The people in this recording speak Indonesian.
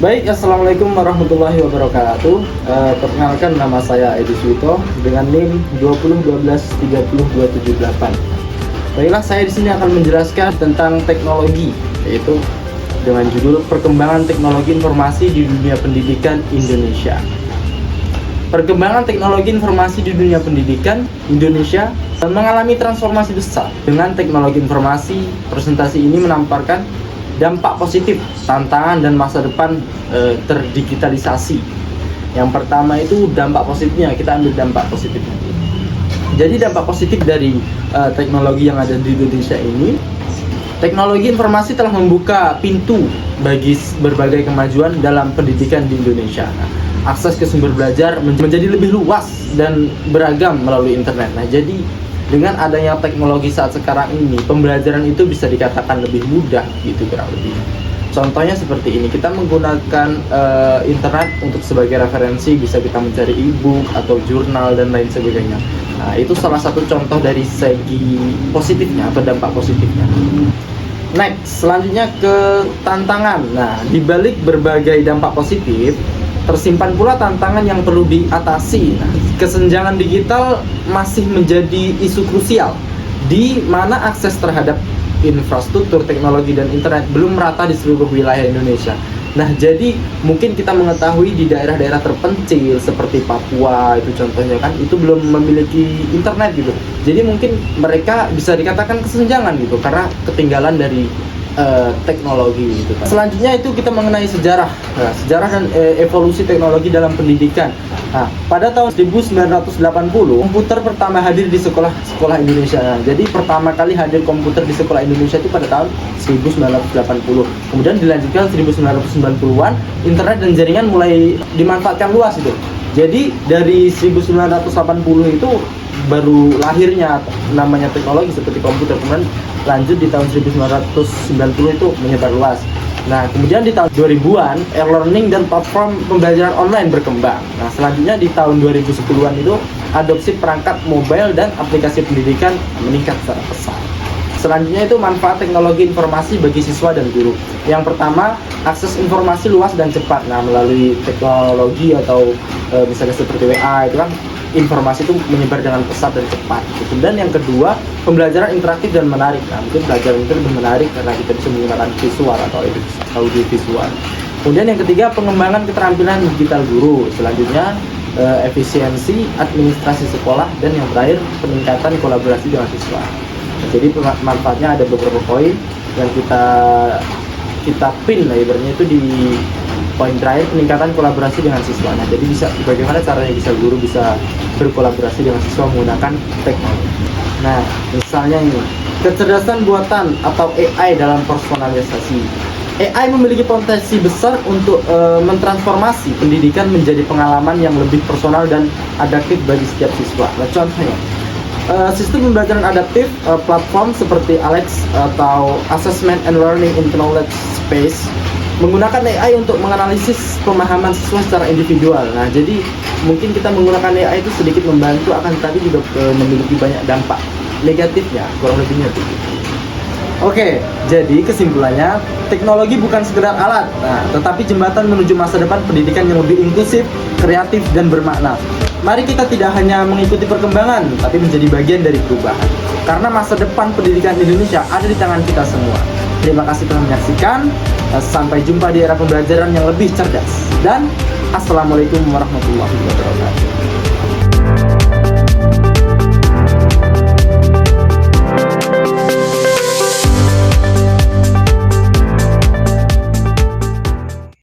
Baik, Assalamualaikum warahmatullahi wabarakatuh. Perkenalkan, nama saya Edi Suwito dengan NIM 201230278. Baiklah, saya di sini akan menjelaskan tentang teknologi, yaitu dengan judul Perkembangan Teknologi Informasi di Dunia Pendidikan Indonesia. Perkembangan teknologi informasi di dunia pendidikan Indonesia mengalami transformasi besar. Dengan teknologi informasi, presentasi ini menampilkan dampak positif, tantangan, dan masa depan terdigitalisasi. Yang pertama itu dampak positifnya, kita ambil dampak positifnya. Jadi dampak positif dari teknologi yang ada di Indonesia ini, teknologi informasi telah membuka pintu bagi berbagai kemajuan dalam pendidikan di Indonesia. Akses ke sumber belajar menjadi lebih luas dan beragam melalui internet. Nah, jadi dengan adanya teknologi saat sekarang ini, pembelajaran itu bisa dikatakan lebih mudah gitu kurang lebih. Contohnya seperti ini, kita menggunakan internet untuk sebagai referensi, bisa kita mencari e-book atau jurnal dan lain sebagainya. Nah, itu salah satu contoh dari segi positifnya atau dampak positifnya. Next, selanjutnya ke tantangan. Nah, di balik berbagai dampak positif, tersimpan pula tantangan yang perlu diatasi. Nah, kesenjangan digital masih menjadi isu krusial, di mana akses terhadap infrastruktur teknologi dan internet belum merata di seluruh wilayah Indonesia. Nah, jadi mungkin kita mengetahui di daerah-daerah terpencil seperti Papua itu contohnya kan, itu belum memiliki internet gitu. Jadi mungkin mereka bisa dikatakan kesenjangan gitu karena ketinggalan dari teknologi gitu kan. Selanjutnya itu kita mengenai sejarah. Nah, sejarah dan evolusi teknologi dalam pendidikan. Nah, pada tahun 1980 komputer pertama hadir di sekolah Indonesia. Nah, jadi pertama kali hadir komputer di sekolah Indonesia itu pada tahun 1980. Kemudian dilanjutkan 1990-an, internet dan jaringan mulai dimanfaatkan luas itu. Jadi dari 1980 itu baru lahirnya namanya teknologi seperti komputer. Kemudian lanjut di tahun 1990 itu menyebar luas. Nah, kemudian di tahun 2000-an e-learning dan platform pembelajaran online berkembang. Nah, selanjutnya di tahun 2010-an itu adopsi perangkat mobile dan aplikasi pendidikan meningkat secara pesat. Selanjutnya itu manfaat teknologi informasi bagi siswa dan guru. Yang pertama, akses informasi luas dan cepat. Nah, melalui teknologi atau misalnya seperti WA itu kan informasi itu menyebar dengan pesat dan cepat. Kemudian yang kedua, pembelajaran interaktif dan menarik. Nah, mungkin pelajaran itu lebih menarik karena kita bisa menggunakan visual atau audio visual. Kemudian yang ketiga, pengembangan keterampilan digital guru. Selanjutnya, efisiensi administrasi sekolah, dan yang terakhir, peningkatan kolaborasi dengan siswa. Nah, jadi manfaatnya ada beberapa poin yang kita pin lah ibaratnya itu di poin terakhir, peningkatan kolaborasi dengan siswa. Nah, jadi bisa bagaimana caranya guru bisa berkolaborasi dengan siswa menggunakan teknologi. Nah, misalnya ini, kecerdasan buatan atau AI dalam personalisasi. AI memiliki potensi besar untuk mentransformasi pendidikan menjadi pengalaman yang lebih personal dan adaptif bagi setiap siswa. Nah, contohnya, sistem pembelajaran adaptif, platform seperti Alex atau Assessment and Learning in Knowledge Space menggunakan AI untuk menganalisis pemahaman siswa secara individual. Nah, jadi mungkin kita menggunakan AI itu sedikit membantu, akan tetapi juga memiliki banyak dampak negatifnya, kurang lebihnya begitu. Oke, jadi kesimpulannya, teknologi bukan sekedar alat, tetapi jembatan menuju masa depan pendidikan yang lebih inklusif, kreatif, dan bermakna. Mari kita tidak hanya mengikuti perkembangan, tapi menjadi bagian dari perubahan. Karena masa depan pendidikan Indonesia ada di tangan kita semua. Terima kasih telah menyaksikan. Sampai jumpa di era pembelajaran yang lebih cerdas. Dan Assalamualaikum warahmatullahi wabarakatuh.